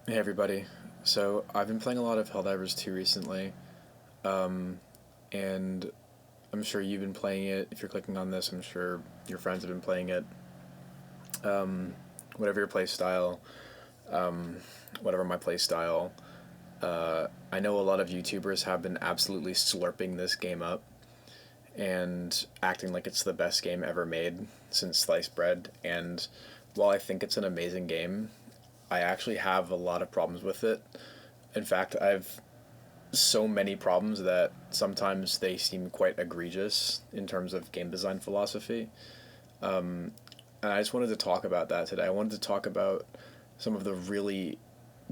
Hey everybody. So I've been playing a lot of Helldivers 2 recently, and I'm sure you've been playing it. If you're clicking on this, I'm sure your friends have been playing it. Whatever your play style, whatever my play style, I know a lot of YouTubers have been absolutely slurping this game up and acting like it's the best game ever made since sliced bread. And while I think it's an amazing game, I actually have a lot of problems with it. In fact, I've so many problems that sometimes they seem quite egregious in terms of game design philosophy. And I just wanted to talk about that today. I wanted to talk about some of the really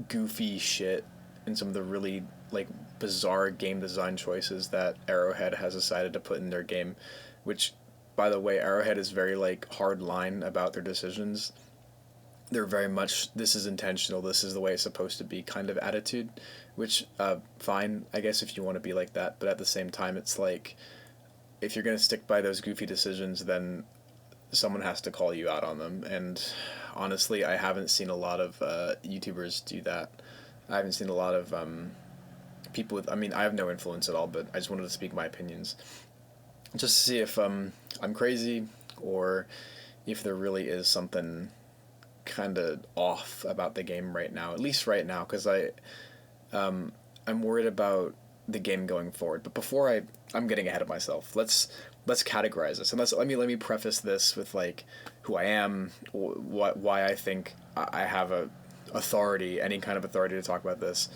goofy shit and some of the really like bizarre game design choices that Arrowhead has decided to put in their game, which by the way, Arrowhead is very like hard line about their decisions. They're very much this is intentional, this is the way it's supposed to be kind of attitude, which fine, I guess if you want to be like that, but at the same time it's like if you're going to stick by those goofy decisions, then someone has to call you out on them. And honestly, I haven't seen a lot of YouTubers do that. I haven't seen a lot of people with. I mean, I have no influence at all, but I just wanted to speak my opinions, just to see if I'm crazy or if there really is something kind of off about the game right now. At least right now, because I'm worried about the game going forward. But before I'm getting ahead of myself. Let's categorize this, and let me preface this with like who I am, why I think I have a authority, any kind of authority to talk about this.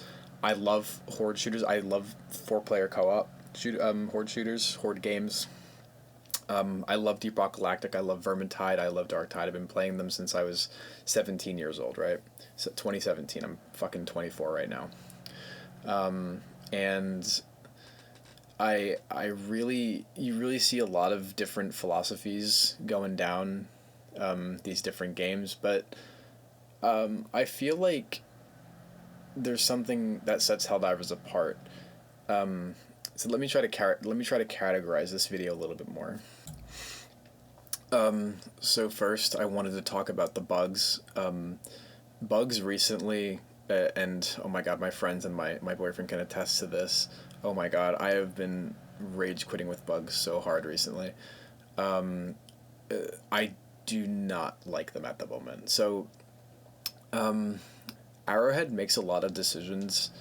I love horde shooters. I love 4 player co-op horde shooters, horde games. I love Deep Rock Galactic. I love Vermintide. I love Dark Tide. I've been playing them since I was 17 years old, right? So 2017. I'm fucking 24 right now. And I really you really see a lot of different philosophies going down these different games, but I feel like there's something that sets Helldivers apart. So let me try to categorize this video a little bit more. So first, I wanted to talk about the bugs. Bugs recently, and oh my god, my friends and my boyfriend can attest to this. Oh my god, I have been rage quitting with bugs so hard recently. I do not like them at the moment. So Arrowhead makes a lot of decisions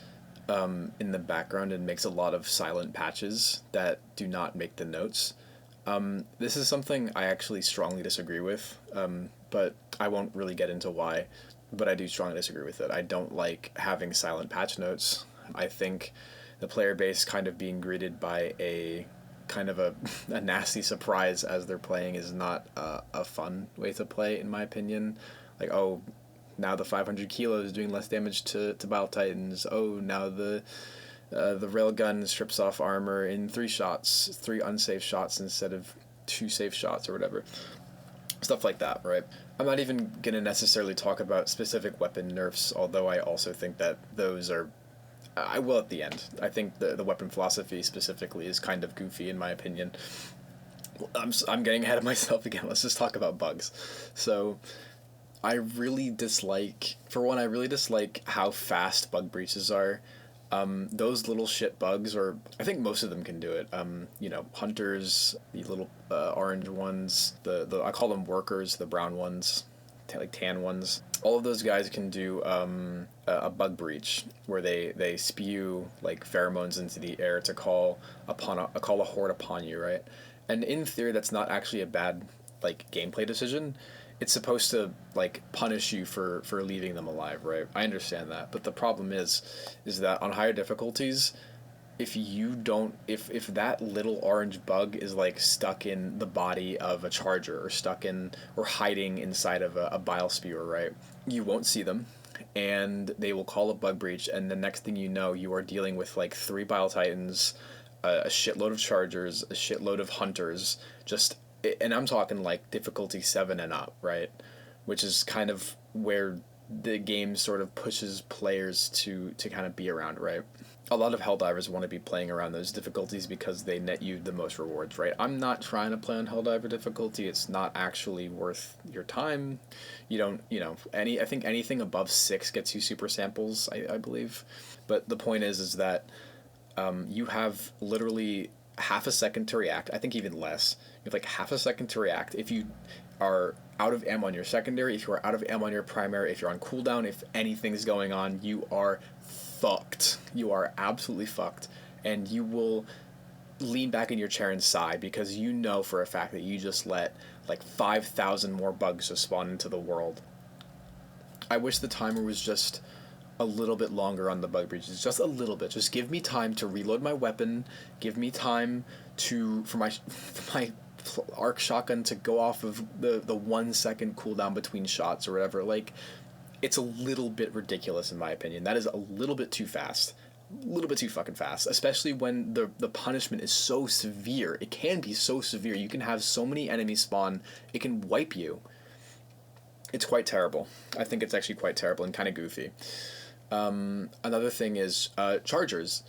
in the background and makes a lot of silent patches that do not make the notes. This is something I actually strongly disagree with, but I won't really get into why. But I do strongly disagree with it. I don't like having silent patch notes. I think the player base kind of being greeted by a kind of a nasty surprise as they're playing is not a fun way to play, in my opinion. Like, oh, now the 500 kilos is doing less damage to Battle Titans. Oh, now the railgun strips off armor in 3 shots, 3 unsafe shots instead of 2 safe shots or whatever. Stuff like that, right? I'm not even gonna necessarily talk about specific weapon nerfs, although I also think that those are. I will at the end. I think the weapon philosophy specifically is kind of goofy in my opinion. I'm getting ahead of myself again. Let's just talk about bugs. So I really dislike, for one, I really dislike how fast bug breaches are. Those little shit bugs, or I think most of them can do it. Hunters, the little orange ones, the I call them workers, the brown ones, like tan ones. All of those guys can do a bug breach where they spew like pheromones into the air to call a horde upon you, right? And in theory, that's not actually a bad like gameplay decision. It's supposed to like punish you for leaving them alive, right? I understand that, but the problem is that on higher difficulties, if you don't if that little orange bug is like stuck in the body of a charger or stuck in or hiding inside of a bile spewer, right? You won't see them, and they will call a bug breach, and the next thing you know, you are dealing with like 3 bile titans, a shitload of chargers, a shitload of hunters, just and I'm talking like difficulty 7 and up, right? Which is kind of where the game sort of pushes players to kind of be around, right? a lot of Helldivers want to be playing around those difficulties because they net you the most rewards, right? I'm not trying to play on Helldiver difficulty. It's not actually worth your time. You don't, I think anything above 6 gets you super samples, I believe. But the point is that you have literally half a second to react. I think even less. You have like half a second to react. If you are out of ammo on your secondary, if you are out of ammo on your primary, if you're on cooldown, if anything's going on, you are fucked. You are absolutely fucked. And you will lean back in your chair and sigh because you know for a fact that you just let like 5,000 more bugs just spawn into the world. I wish the timer was just a little bit longer on the bug breaches, just a little bit. Just give me time to reload my weapon. Give me time for my arc shotgun to go off of the 1 second cooldown between shots or whatever. Like, it's a little bit ridiculous in my opinion. That is a little bit too fast. A little bit too fucking fast, especially when the punishment is so severe. It can be so severe. You can have so many enemies spawn, it can wipe you. It's quite terrible. I think it's actually quite terrible and kind of goofy. Another thing is chargers.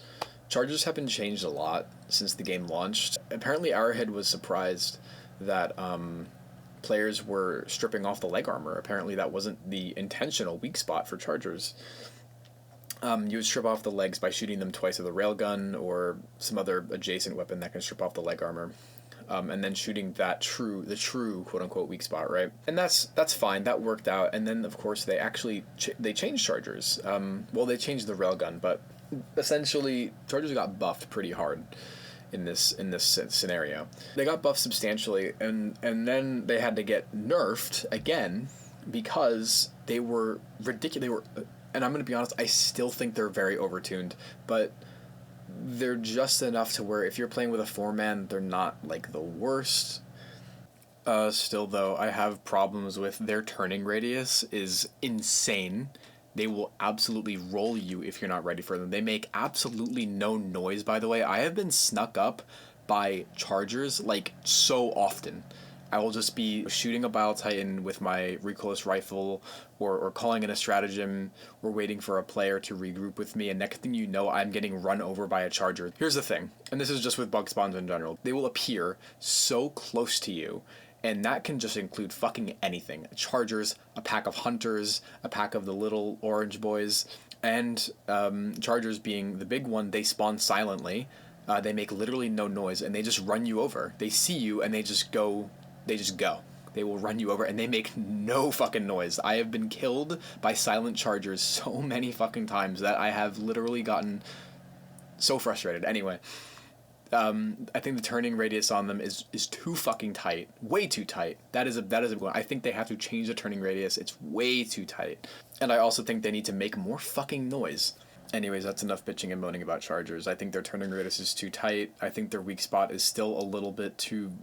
Chargers have been changed a lot since the game launched. Apparently Arrowhead was surprised that players were stripping off the leg armor. Apparently that wasn't the intentional weak spot for chargers. You would strip off the legs by shooting them twice with a railgun or some other adjacent weapon that can strip off the leg armor. And then shooting the true quote-unquote weak spot, right? And that's fine, that worked out. And then, of course, they actually they changed chargers. They changed the railgun, but essentially, chargers got buffed pretty hard in this scenario. They got buffed substantially, and then they had to get nerfed again because they were ridiculous. They were, and I'm going to be honest, I still think they're very overtuned, but they're just enough to where if you're playing with a 4-man, they're not like the worst. Still though, I have problems with their turning radius is insane. They will absolutely roll you if you're not ready for them. They make absolutely no noise, by the way. I have been snuck up by chargers like so often. I will just be shooting a Bile Titan with my recoilless rifle or calling in a stratagem or waiting for a player to regroup with me, and next thing you know, I'm getting run over by a charger. Here's the thing, and this is just with bug spawns in general. They will appear so close to you, and that can just include fucking anything. Chargers, a pack of hunters, a pack of the little orange boys, and chargers being the big one, they spawn silently. They make literally no noise, and they just run you over. They see you, and they just go. They will run you over, and they make no fucking noise. I have been killed by silent chargers so many fucking times that I have literally gotten so frustrated. Anyway, I think the turning radius on them is too fucking tight. Way too tight. That is a one. I think they have to change the turning radius. It's way too tight. And I also think they need to make more fucking noise. Anyways, that's enough bitching and moaning about chargers. I think their turning radius is too tight. I think their weak spot is still a little bit too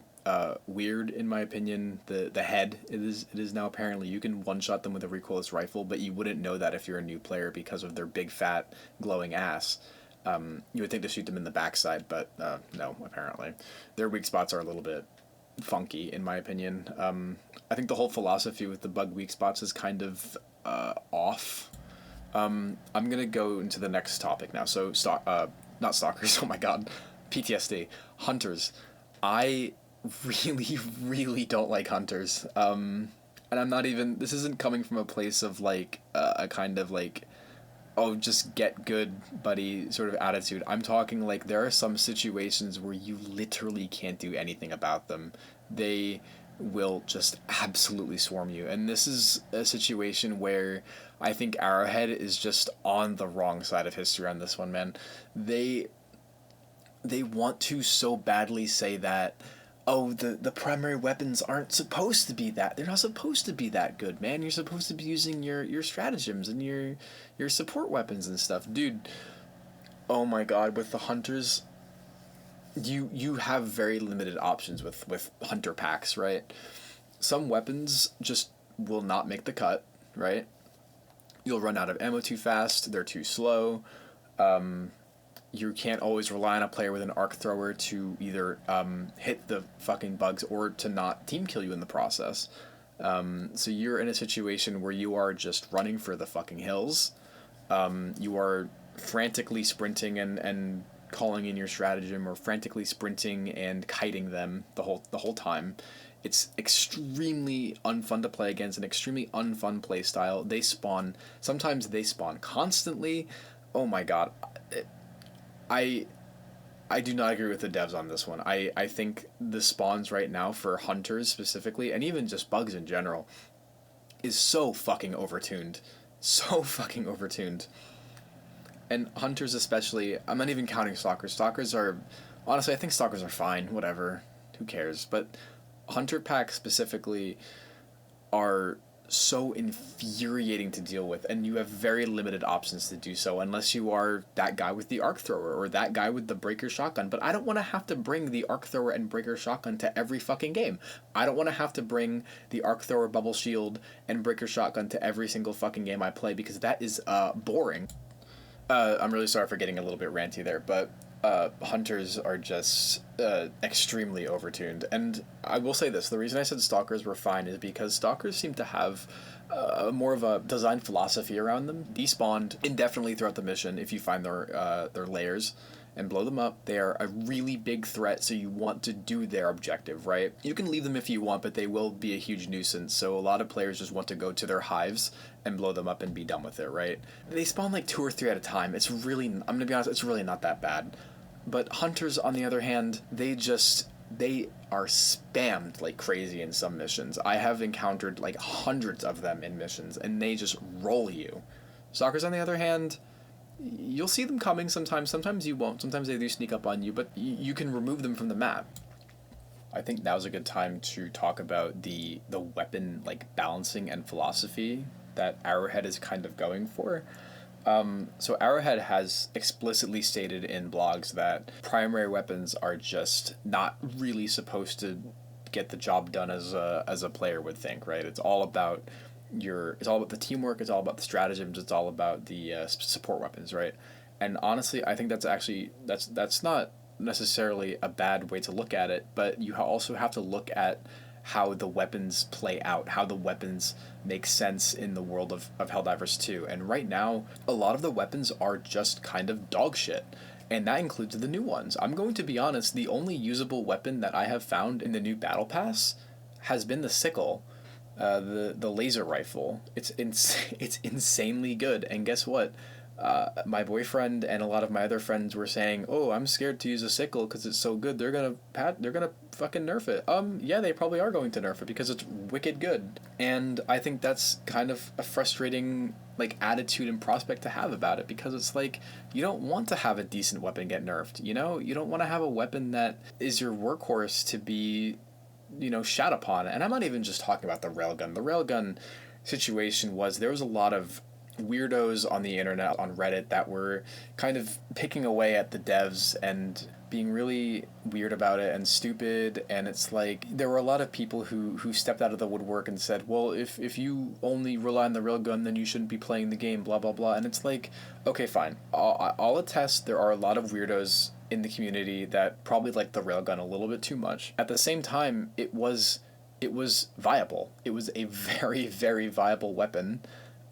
weird in my opinion. The head it is now apparently you can one-shot them with a recoilless rifle, but you wouldn't know that if you're a new player because of their big fat glowing ass. You would think to shoot them in the backside, but no, apparently their weak spots are a little bit funky in my opinion. I think the whole philosophy with the bug weak spots is kind of off. I'm gonna go into the next topic now. So not stalkers. Oh my god, PTSD. Hunters. I really don't like hunters. And I'm not even. This isn't coming from a place of like a kind of like, oh, just get good, buddy, sort of attitude. I'm talking like there are some situations where you literally can't do anything about them. They will just absolutely swarm you. And this is a situation where I think Arrowhead is just on the wrong side of history on this one, man. They want to so badly say that, oh, the primary weapons aren't supposed to be that. They're not supposed to be that good, man. You're supposed to be using your stratagems and your support weapons and stuff. Dude, oh my god, with the hunters, you have very limited options with hunter packs, right? Some weapons just will not make the cut, right? You'll run out of ammo too fast, they're too slow. You can't always rely on a player with an arc thrower to either hit the fucking bugs or to not team kill you in the process. So you're in a situation where you are just running for the fucking hills. You are frantically sprinting and calling in your stratagem, or frantically sprinting and kiting them the whole time. It's extremely unfun to play against, an extremely unfun play style. Sometimes they spawn constantly. Oh my god. I I do not agree with the devs on this one. I think the spawns right now for hunters specifically, and even just bugs in general, is so fucking overtuned. So fucking overtuned. And hunters especially, I'm not even counting stalkers. Stalkers are, honestly, I think stalkers are fine, whatever, who cares. But hunter packs specifically are so infuriating to deal with, and you have very limited options to do so unless you are that guy with the arc thrower or that guy with the breaker shotgun. But I don't want to have to bring the arc thrower and breaker shotgun to every fucking game. I don't want to have to bring the arc thrower, bubble shield, and breaker shotgun to every single fucking game I play, because that is boring. I'm really sorry for getting a little bit ranty there, but hunters are just extremely overtuned. And I will say this, the reason I said stalkers were fine is because stalkers seem to have more of a design philosophy around them. Despawned indefinitely throughout the mission if you find their layers and blow them up. They are a really big threat, so you want to do their objective, right? You can leave them if you want, but they will be a huge nuisance, so a lot of players just want to go to their hives and blow them up and be done with it, right? They spawn like 2 or 3 at a time. It's really, I'm gonna be honest, it's really not that bad. But hunters, on the other hand, they are spammed like crazy in some missions. I have encountered like hundreds of them in missions, and they just roll you. Stalkers, on the other hand, you'll see them coming sometimes. Sometimes you won't. Sometimes they do sneak up on you, but you can remove them from the map. I think now's a good time to talk about the weapon like balancing and philosophy that Arrowhead is kind of going for. So Arrowhead has explicitly stated in blogs that primary weapons are just not really supposed to get the job done as a player would think, right? It's all about the teamwork, it's all about the stratagems, it's all about the support weapons, right? And honestly, I think that's not necessarily a bad way to look at it, but you also have to look at how the weapons play out, how the weapons make sense in the world of Helldivers 2. And right now, a lot of the weapons are just kind of dog shit. And that includes the new ones. I'm going to be honest, the only usable weapon that I have found in the new Battle Pass has been the sickle, the laser rifle. It's insanely good. And guess what? My boyfriend and a lot of my other friends were saying, "Oh, I'm scared to use a sickle because it's so good. They're gonna fucking nerf it." Yeah, they probably are going to nerf it because it's wicked good. And I think that's kind of a frustrating like attitude and prospect to have about it, because it's like you don't want to have a decent weapon get nerfed. You know, you don't want to have a weapon that is your workhorse to be, shat upon. And I'm not even just talking about the railgun. The railgun situation was, there was a lot of weirdos on the internet, on Reddit, that were kind of picking away at the devs and being really weird about it and stupid. And it's like there were a lot of people who stepped out of the woodwork and said, well, if you only rely on the railgun, then you shouldn't be playing the game, blah blah blah. And it's like, okay, fine, I'll attest there are a lot of weirdos in the community that probably like the railgun a little bit too much. At the same time, it was viable. It was a very, very viable weapon.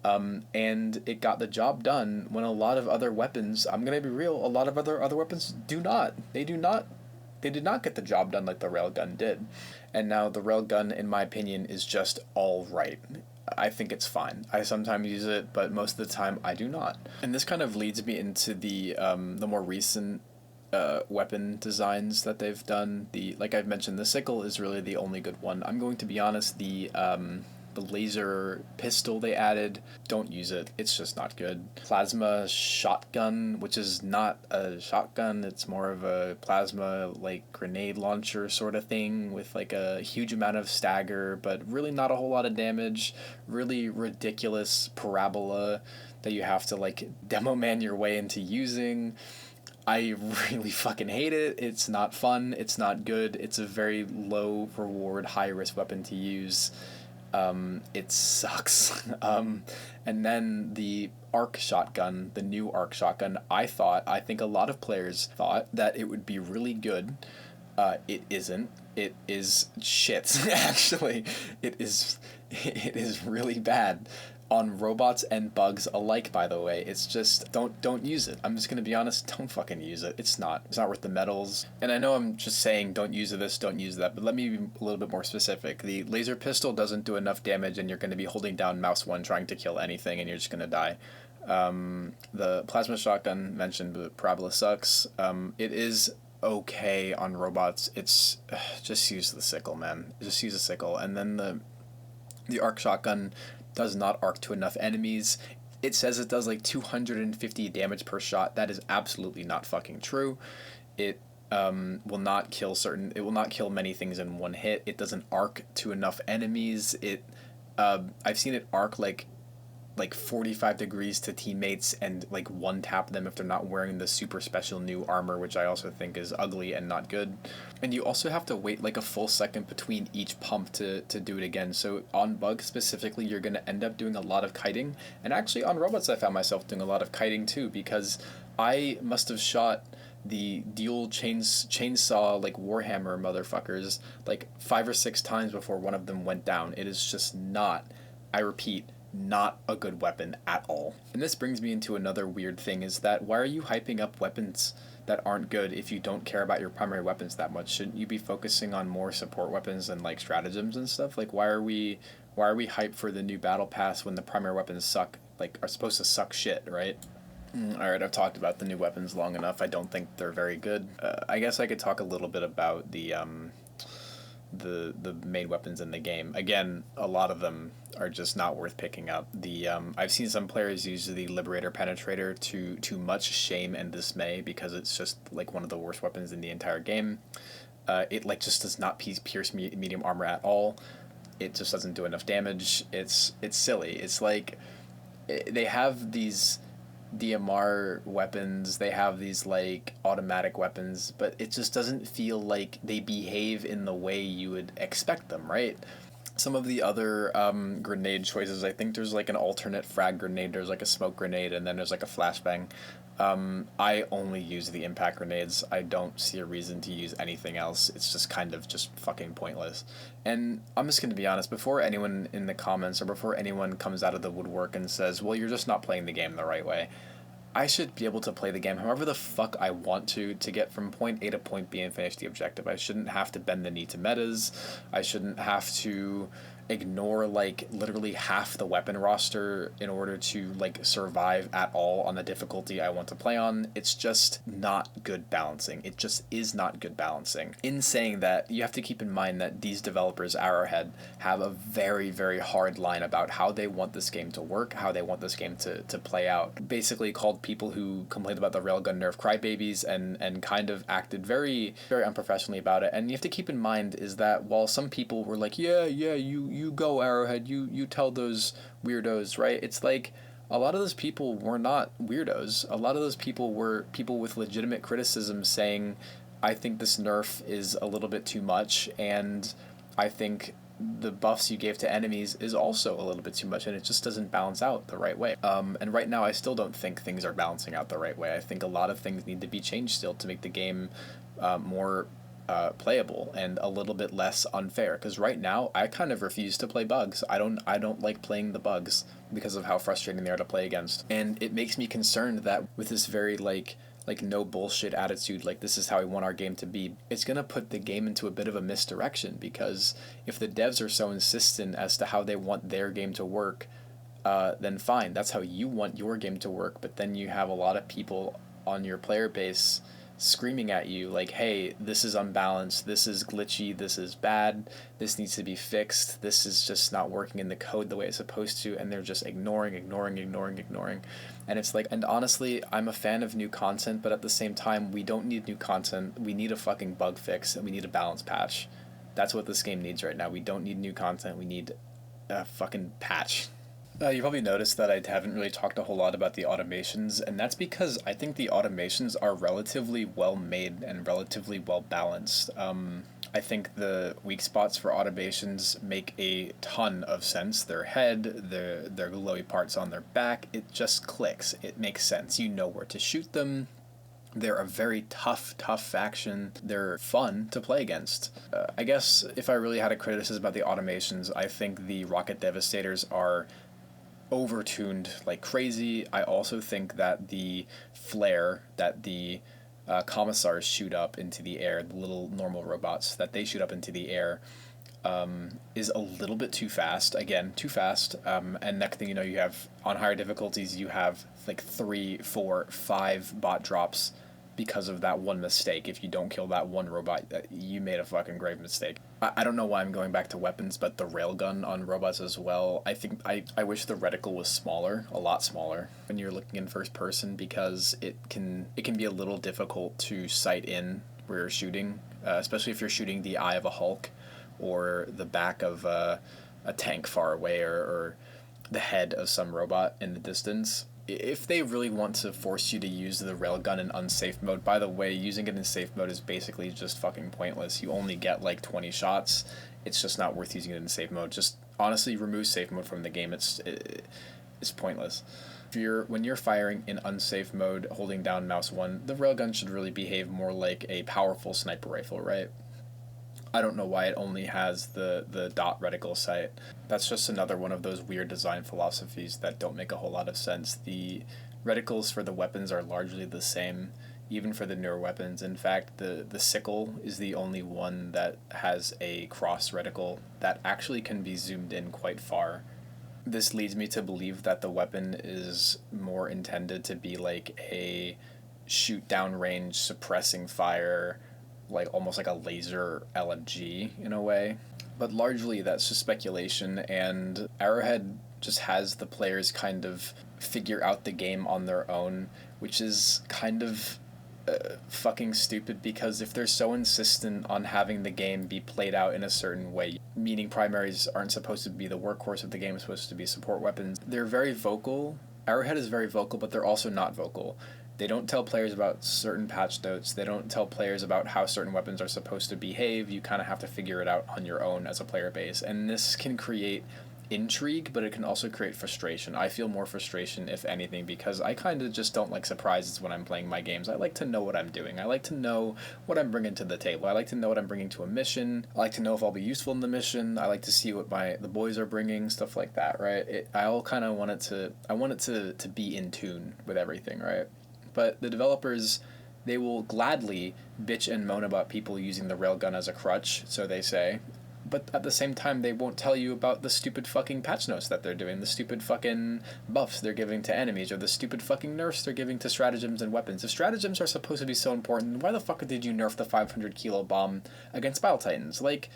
And it got the job done when a lot of other weapons, I'm going to be real, a lot of other weapons do not. They did not get the job done like the railgun did. And now the railgun, in my opinion, is just all right. I think it's fine. I sometimes use it, but most of the time I do not. And this kind of leads me into the more recent weapon designs that they've done. Like I've mentioned, the sickle is really the only good one. I'm going to be honest, the laser pistol they added, don't use it. It's just not good. Plasma shotgun, which is not a shotgun, it's more of a plasma like grenade launcher sort of thing with like a huge amount of stagger, but really not a whole lot of damage. Really ridiculous parabola that you have to like demo man your way into using. I really fucking hate it. It's not fun. It's not good. It's a very low reward, high risk weapon to use. It sucks. And then the arc shotgun, the new arc shotgun, I think a lot of players thought that it would be really good. It isn't. It is shit, actually. It is really bad. on robots and bugs alike, by the way. It's just don't use it. I'm just gonna be honest, don't fucking use it. It's not worth the medals. And I know I'm just saying don't use this, don't use that, but let me be a little bit more specific. The laser pistol doesn't do enough damage, and you're gonna be holding down mouse 1 trying to kill anything, and you're just gonna die. The plasma shotgun mentioned, but parabola sucks. It is okay on robots. It's just use the sickle, man. Just use a sickle. And then the arc shotgun does not arc to enough enemies. It says it does like 250 damage per shot. That is absolutely not fucking true. It will not kill many things in one hit. It doesn't arc to enough enemies. I've seen it arc like 45 degrees to teammates and like one tap them if they're not wearing the super special new armor, which I also think is ugly and not good. And you also have to wait like a full second between each pump to do it again. So on bugs specifically, you're going to end up doing a lot of kiting. And actually on robots, I found myself doing a lot of kiting too, because I must have shot the dual chainsaw like Warhammer motherfuckers like 5 or 6 times before one of them went down. It is just not, I repeat, not a good weapon at all. And this brings me into another weird thing, is that why are you hyping up weapons that aren't good if you don't care about your primary weapons that much? Shouldn't you be focusing on more support weapons and like stratagems and stuff? Like why are we hyped for the new battle pass when the primary weapons suck, like are supposed to suck shit, right? Alright, I've talked about the new weapons long enough. I don't think they're very good. I guess I could talk a little bit about the main weapons in the game. Again, a lot of them are just not worth picking up. I've seen some players use the Liberator Penetrator to much shame and dismay, because it's just like one of the worst weapons in the entire game. It like just does not pierce medium armor at all. It just doesn't do enough damage. It's silly. It's like they have these DMR weapons, they have these like automatic weapons, but it just doesn't feel like they behave in the way you would expect them, right? Some of the other grenade choices, I think there's like an alternate frag grenade, there's like a smoke grenade, and then there's like a flashbang. I only use the impact grenades. I don't see a reason to use anything else. It's just kind of just fucking pointless. And I'm just going to be honest, before anyone in the comments or before anyone comes out of the woodwork and says, well, you're just not playing the game the right way, I should be able to play the game however the fuck I want to get from point A to point B and finish the objective. I shouldn't have to bend the knee to metas. I shouldn't have to ignore like literally half the weapon roster in order to like survive at all on the difficulty I want to play on. It's just not good balancing. It just is not good balancing. In saying that, you have to keep in mind that these developers, Arrowhead, have a very, very hard line about how they want this game to work, how they want this game to play out. Basically called people who complained about the railgun nerf crybabies and kind of acted very, very unprofessionally about it. And you have to keep in mind is that while some people were like, yeah, you go Arrowhead, you tell those weirdos, right? It's like a lot of those people were not weirdos. A lot of those people were people with legitimate criticism saying, I think this nerf is a little bit too much, and I think the buffs you gave to enemies is also a little bit too much, and it just doesn't balance out the right way. And right now I still don't think things are balancing out the right way. I think a lot of things need to be changed still to make the game more playable and a little bit less unfair, because right now I kind of refuse to play bugs. I don't like playing the bugs because of how frustrating they are to play against, and it makes me concerned that with this very like no bullshit attitude, like this is how we want our game to be, it's gonna put the game into a bit of a misdirection, because if the devs are so insistent as to how they want their game to work, then fine, that's how you want your game to work, but then you have a lot of people on your player base screaming at you like, hey, this is unbalanced, this is glitchy, this is bad, this needs to be fixed, this is just not working in the code the way it's supposed to, and they're just ignoring. And it's like, and honestly, I'm a fan of new content, but at the same time, we don't need new content, we need a fucking bug fix, and we need a balance patch. That's what this game needs right now. We don't need new content, we need a fucking patch. You probably noticed that I haven't really talked a whole lot about the automations, and that's because I think the automations are relatively well made and relatively well balanced. I think the weak spots for automations make a ton of sense. Their head, their glowy parts on their back, it just clicks. It makes sense. You know where to shoot them. They're a very tough faction. They're fun to play against. I guess if I really had a criticism about the automations, I think the Rocket Devastators are over-tuned like crazy. I also think that the flare that the commissars shoot up into the air, the little normal robots that they shoot up into the air, is a little bit too fast. Again, too fast. And next thing you know, you have, on higher difficulties, you have like 3, 4, 5 bot drops because of that one mistake. If you don't kill that one robot, you made a fucking grave mistake. I don't know why I'm going back to weapons, but the railgun on robots as well. I think I wish the reticle was smaller, a lot smaller, when you're looking in first person, because it can be a little difficult to sight in where you're shooting, especially if you're shooting the eye of a Hulk or the back of a tank far away, or the head of some robot in the distance. If they really want to force you to use the railgun in unsafe mode, by the way, using it in safe mode is basically just fucking pointless. You only get like 20 shots. It's just not worth using it in safe mode. Just honestly remove safe mode from the game. It's pointless. When you're firing in unsafe mode, holding down mouse 1, the railgun should really behave more like a powerful sniper rifle, right? I don't know why it only has the dot reticle sight. That's just another one of those weird design philosophies that don't make a whole lot of sense. The reticles for the weapons are largely the same, even for the newer weapons. In fact, the sickle is the only one that has a cross reticle that actually can be zoomed in quite far. This leads me to believe that the weapon is more intended to be like a shoot down range suppressing fire, like almost like a laser LMG in a way. But largely that's just speculation, and Arrowhead just has the players kind of figure out the game on their own, which is kind of fucking stupid, because if they're so insistent on having the game be played out in a certain way, meaning primaries aren't supposed to be the workhorse of the game, it's supposed to be support weapons, they're very vocal. Arrowhead is very vocal, but they're also not vocal. They don't tell players about certain patch notes. They don't tell players about how certain weapons are supposed to behave. You kind of have to figure it out on your own as a player base. And this can create intrigue, but it can also create frustration. I feel more frustration, if anything, because I kind of just don't like surprises when I'm playing my games. I like to know what I'm doing. I like to know what I'm bringing to the table. I like to know what I'm bringing to a mission. I like to know if I'll be useful in the mission. I like to see what the boys are bringing, stuff like that, right? I want it to be in tune with everything, right? But the developers, they will gladly bitch and moan about people using the railgun as a crutch, so they say. But at the same time, they won't tell you about the stupid fucking patch notes that they're doing, the stupid fucking buffs they're giving to enemies, or the stupid fucking nerfs they're giving to stratagems and weapons. If stratagems are supposed to be so important, why the fuck did you nerf the 500 kilo bomb against Battle Titans? Like,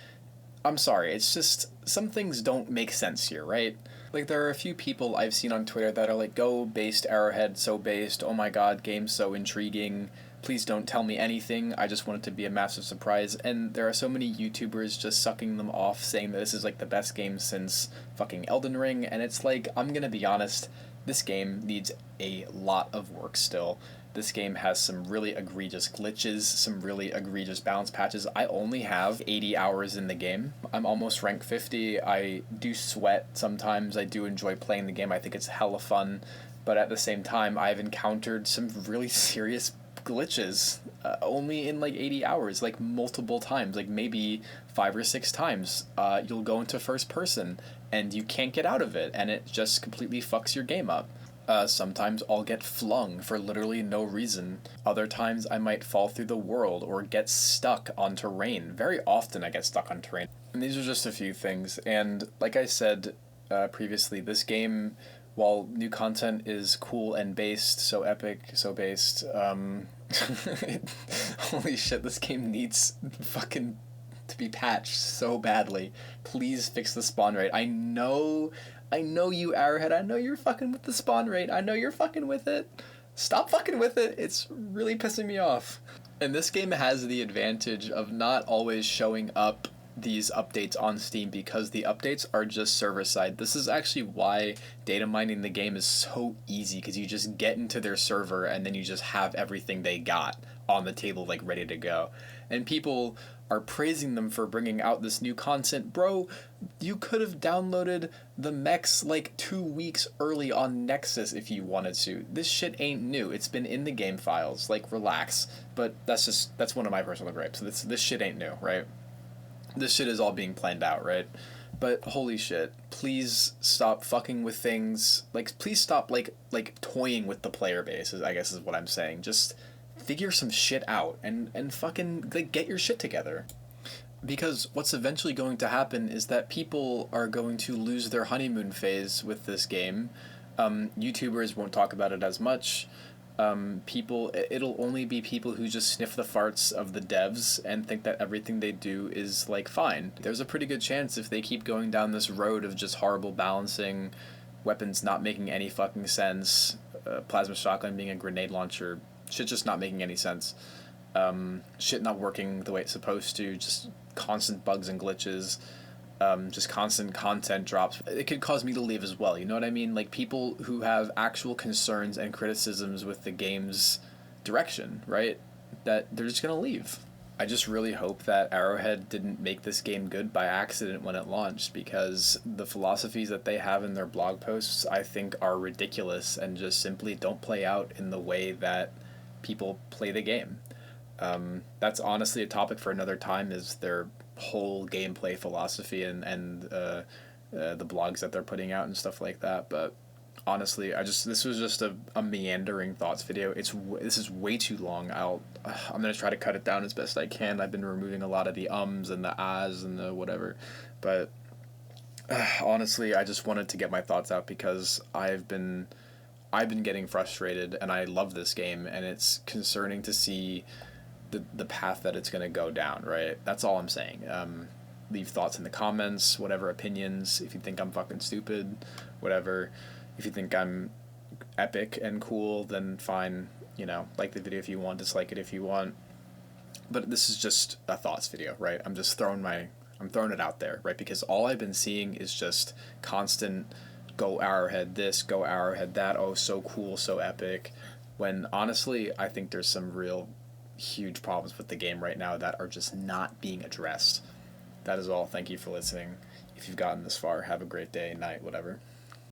I'm sorry, it's just, some things don't make sense here, right? Like, there are a few people I've seen on Twitter that are like, go based, Arrowhead, so based, oh my god, game's so intriguing, please don't tell me anything, I just want it to be a massive surprise. And there are so many YouTubers just sucking them off, saying that this is like the best game since fucking Elden Ring, and it's like, I'm gonna be honest, this game needs a lot of work still. This game has some really egregious glitches, some really egregious balance patches. I only have 80 hours in the game. I'm almost rank 50. I do sweat sometimes. I do enjoy playing the game. I think it's hella fun. But at the same time, I've encountered some really serious glitches only in like 80 hours, like multiple times, like maybe 5 or 6 times. You'll go into first person and you can't get out of it, and it just completely fucks your game up. Sometimes I'll get flung for literally no reason. Other times I might fall through the world or get stuck on terrain. Very often I get stuck on terrain. And these are just a few things. And like I said previously, this game, while new content is cool and based, so epic, so based, holy shit, this game needs fucking to be patched so badly. Please fix the spawn rate. I know you, Arrowhead. I know you're fucking with the spawn rate. I know you're fucking with it. Stop fucking with it. It's really pissing me off. And this game has the advantage of not always showing up these updates on Steam, because the updates are just server side. This is actually why data mining the game is so easy, because you just get into their server and then you just have everything they got on the table, like ready to go. And people are praising them for bringing out this new content. Bro, you could have downloaded the mechs like 2 weeks early on Nexus if you wanted to. This shit ain't new. It's been in the game files. Like, relax. But that's one of my personal gripes. This shit ain't new, right? This shit is all being planned out, right? But holy shit, please stop fucking with things. Like, please stop, toying with the player base, I guess is what I'm saying. Just figure some shit out and fucking, like, get your shit together. Because what's eventually going to happen is that people are going to lose their honeymoon phase with this game. YouTubers won't talk about it as much. It'll only be people who just sniff the farts of the devs and think that everything they do is, like, fine. There's a pretty good chance if they keep going down this road of just horrible balancing, weapons not making any fucking sense, plasma shotgun being a grenade launcher, shit just not making any sense, shit not working the way it's supposed to, just constant bugs and glitches, just constant content drops. It could cause me to leave as well, you know what I mean? Like, people who have actual concerns and criticisms with the game's direction, right? That they're just gonna leave. I just really hope that Arrowhead didn't make this game good by accident when it launched, because the philosophies that they have in their blog posts, I think, are ridiculous and just simply don't play out in the way that people play the game. That's honestly a topic for another time, is their whole gameplay philosophy and the blogs that they're putting out and stuff like that. But honestly, this was just a meandering thoughts video. This is way too long. I'm gonna try to cut it down as best I can. I've been removing a lot of the ums and the ahs and the whatever, but honestly, I just wanted to get my thoughts out because I've been getting frustrated, and I love this game, and it's concerning to see the path that it's going to go down, right? That's all I'm saying. Leave thoughts in the comments, whatever opinions. If you think I'm fucking stupid, whatever. If you think I'm epic and cool, then fine. You know, like the video if you want, dislike it if you want. But this is just a thoughts video, right? I'm throwing it out there, right? Because all I've been seeing is just constant go Arrowhead this, go Arrowhead that, oh, so cool, so epic. When honestly, I think there's some real huge problems with the game right now that are just not being addressed. That is all. Thank you for listening. If you've gotten this far, have a great day, night, whatever.